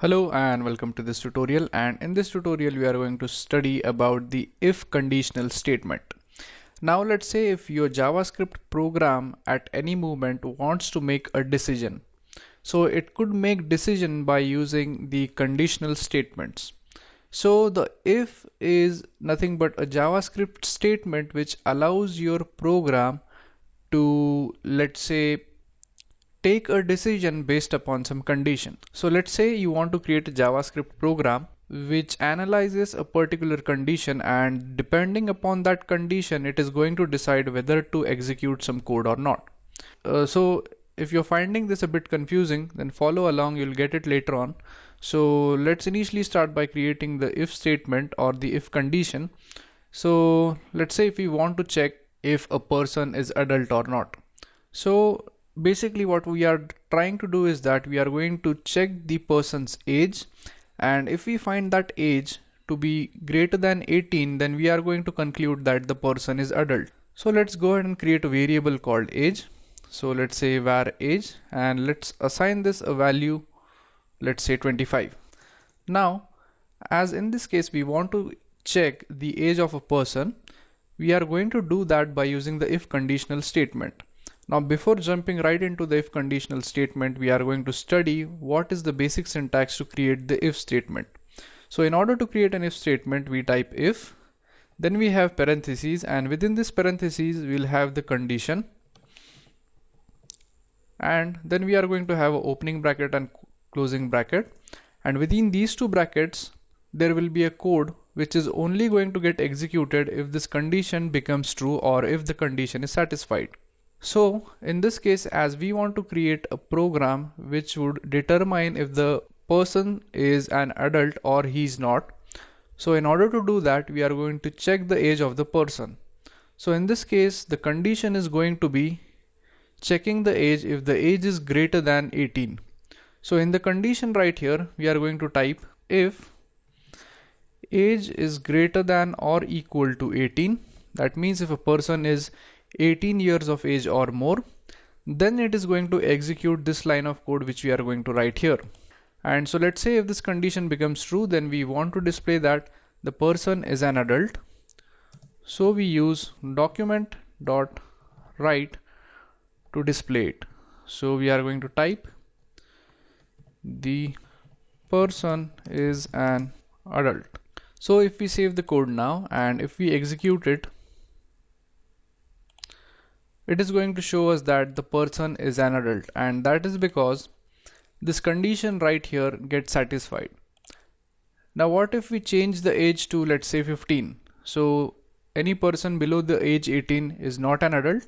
Hello and welcome to this tutorial, and in this tutorial we are going to study about the if conditional statement. Now let's say if your JavaScript program at any moment wants to make a decision. So it could make decision by using the conditional statements. So the if is nothing but a JavaScript statement which allows your program to, let's say, take a decision based upon some condition. So let's say you want to create a JavaScript program which analyzes a particular condition, and depending upon that condition it is going to decide whether to execute some code or not. So if you're finding this a bit confusing, then follow along, you'll get it later on. So let's initially start by creating the if statement or the if condition. So let's say if we want to check if a person is adult or not. So basically what we are trying to do is that we are going to check the person's age, and if we find that age to be greater than 18, then we are going to conclude that the person is adult. So let's go ahead and create a variable called age. So let's say var age, and let's assign this a value, let's say 25. Now as in this case we want to check the age of a person, we are going to do that by using the if conditional statement. Now before jumping right into the if conditional statement, we are going to study what is the basic syntax to create the if statement. So in order to create an if statement, we type if, then we have parentheses, and within this parentheses we'll have the condition, and then we are going to have an opening bracket and closing bracket, and within these two brackets there will be a code which is only going to get executed if this condition becomes true or if the condition is satisfied. So in this case, as we want to create a program which would determine if the person is an adult or he's not, so in order to do that we are going to check the age of the person. So in this case the condition is going to be checking the age if the age is greater than 18. So in the condition right here we are going to type if age is greater than or equal to 18, that means if a person is 18 years of age or more, then it is going to execute this line of code which we are going to write here. And so let's say if this condition becomes true, then we want to display that the person is an adult. So we use document.write to display it. So we are going to type the person is an adult. So if we save the code now and if we execute it, it is going to show us that the person is an adult, and that is because this condition right here gets satisfied. Now what if we change the age to, let's say, 15? So any person below the age 18 is not an adult.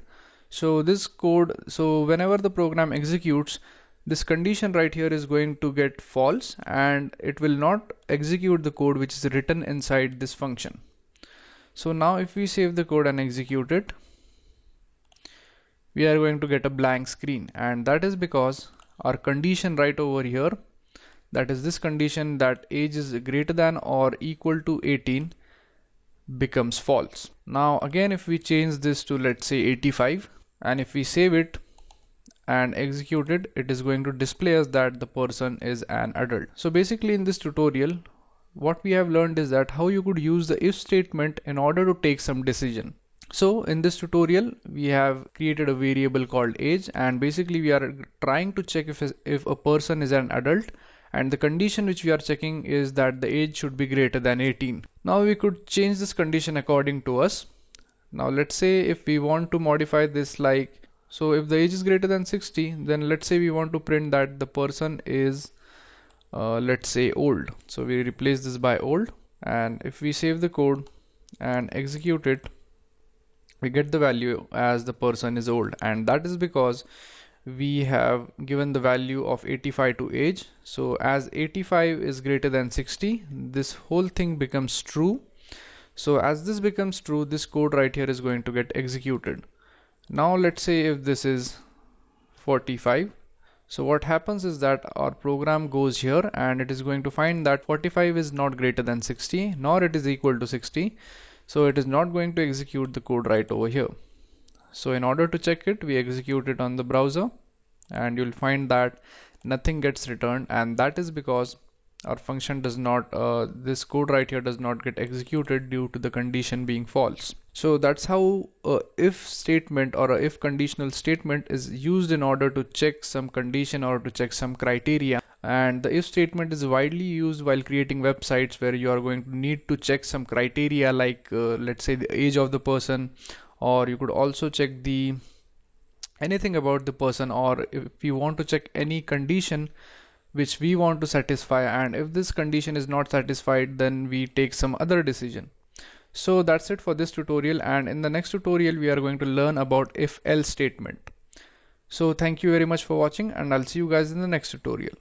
So this code, so whenever the program executes, this condition right here is going to get false and it will not execute the code which is written inside this function. So now if we save the code and execute it, we are going to get a blank screen, and that is because our condition right over here, that is this condition that age is greater than or equal to 18, becomes false. Now again if we change this to, let's say, 85, and if we save it and execute it, it is going to display us that the person is an adult. So basically in this tutorial what we have learned is that how you could use the if statement in order to take some decision. So in this tutorial we have created a variable called age, and basically we are trying to check if a person is an adult, and the condition which we are checking is that the age should be greater than 18. Now we could change this condition according to us. Now let's say if we want to modify this, like, so if the age is greater than 60, then let's say we want to print that the person is let's say old. So we replace this by old, and if we save the code and execute it, we get the value as the person is old, and that is because we have given the value of 85 to age. So as 85 is greater than 60, this whole thing becomes true. So as this becomes true, this code right here is going to get executed. Now let's say if this is 45, so what happens is that our program goes here and it is going to find that 45 is not greater than 60 nor it is equal to 60. So it is not going to execute the code right over here. So in order to check it, we execute it on the browser and you'll find that nothing gets returned, and that is because our function does not this code right here does not get executed due to the condition being false. So that's how a if statement or a if conditional statement is used in order to check some condition or to check some criteria. And the if statement is widely used while creating websites where you are going to need to check some criteria like let's say the age of the person, or you could also check the anything about the person, or if you want to check any condition which we want to satisfy, and if this condition is not satisfied then we take some other decision. So that's it for this tutorial, and in the next tutorial we are going to learn about if else statement. So thank you very much for watching, and I'll see you guys in the next tutorial.